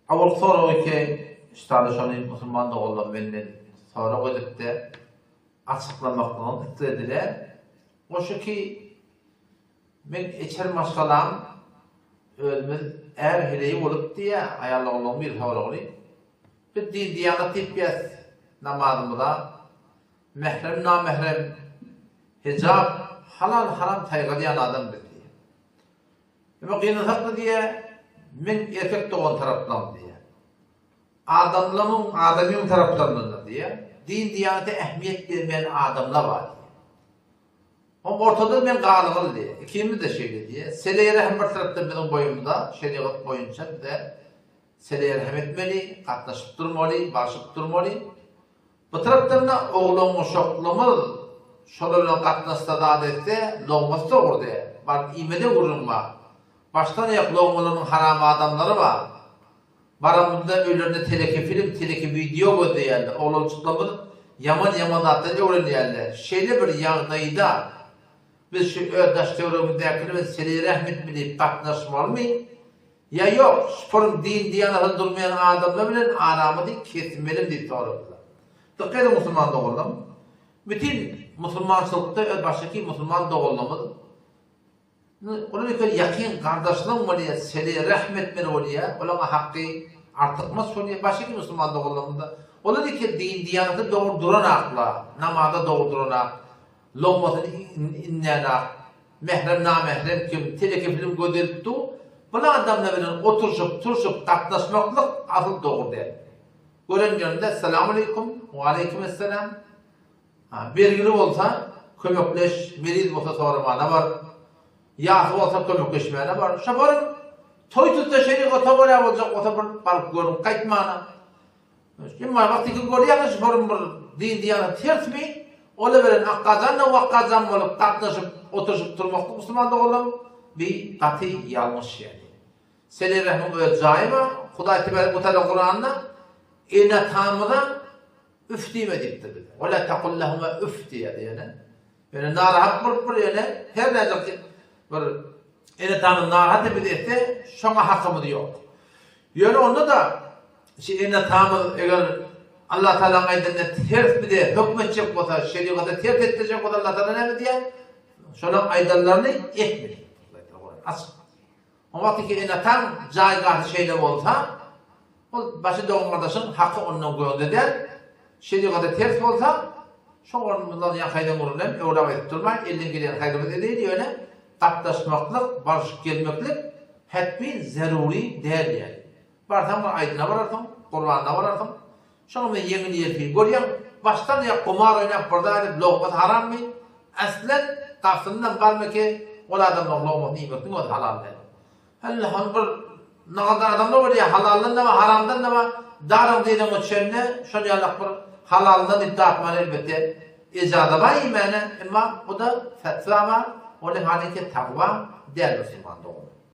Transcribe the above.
Awal sonra ki şonu musulman da olan benden sonra edip de açıklamakla istediler. O şu ki men içer maşgalam özümüz eğer hileyi olup diye ayarlı olan bir havlu oluyor. Bir diyanat tipiyet namazımda mehrem namehrem hicab halal haram tayga diyen adam dedi. Ama kıyınatlı diye men erkek doğan taraftan diye. Adamın taraftan diye. Din diyanete ehmiyet vermeyen adamlar var diye. Ama ortada men galıgıl diye. İkimiz de şeydi diye. Sele-i Rahmet taraftan benim boyumda, şeriat boyunca de Sele-i Rahmet etmeli, katlaşıp durmalı, başıp durmalı. Bu taraftan da oğlumun şoklumu şolarına katlaşta da adette loğması da orada. Bak imede vurulma. Baştan ayak loğmalının haram adamları var. Baramında öylerde teleki film, teleki video gördü yerler. Oğlum çıklamın yaman atları öğreniyorlar. Şeyle bir yağdayda biz şu ördaş teoremi derkini Sele-i Rahmet bilip katlaşmalı mı? Ya yok, sporun din diyanatı durmayan adamla bilen aramını kesmelim diye soruyorlar. Tıkkıyla Müslüman doğullum. Bütün Müslümançılıkta baştaki Müslüman doğullumuz onun için yakın kardeşliğim var ya, Sele-i Rahmet var ya, ona hakkı artırmaz var ya, baştaki Müslüman doğullumuzda. Onun için din diyanatı doğurduran akla, namazda doğurduran akla, loğmasını inleyen akla, mehrem namehrem kim, teleki film göderip du, buna adamla bilen oturuşup katlaşmaklık asıl doğru değil. Gören yönünde selamun aleyküm, ve aleykümselam. Bir yıl olsa kömekleş, meriz olsa sormana var. Yası olsa kömekleşmeyene var. Şaparım, toy tutsa şeyi otobara olacak, otobara balık görüm, kayıtmana. Şimdi vakti ki görüyorlar, şaparım din diyanı ters mi? Ola veren akkazanla vakkazan olup katlaşıp, oturuşup durmakta Müslüman da olalım. Bir katı yanlış yani. Sele-i Rahmet öyle caima, Huday Tebarek Utala Kur'an'da ene tamıdan üf diyemedip dedi. وَلَا تَقُلْ لَهُمَا üf diye yani. Yani narahat bulup yani her neyse bir ene tamıdan narahat edip şuna hakkımı yok. Yani onda da ene tamıdan eğer Allah Teala'nın ayetinde ters bir de hükmetecek olsa, şeriatı ters edecek olsa Allah Teala ne diye? Şunun ayetlerini etmedi. Asıl. O vakti ki ene tam caygahı şeyler olsa, o başı doğum kardeşin hakkı ondan koyun der. Şeriatı ters olsa, şu ondan yakaydan vururlar, öğrenme ettirmek, elden gelen hayırlı edeydi öyle. Katlaşmaklık, barışık gelmeklik, hep bir zeruri değil yani. Barıtan mı aydına varardım, Kur'an'da varardım. Şunu ben yeni niyeti görüyorum. Baştan ya kumar oynayıp burada edip loğmat haram mı? Aslen kastından kalma ki o adamın loğmat nimetin o da halal değil. Allah'ın bir ne kadar adamda var ya halaldan da var, haramdan da var. Darım dedim o çönüne, şunu yalak bir halaldan iddia etmen elbette. İcada var imene ama o da fetva var. O da halinde takva değil Müslüman doğru.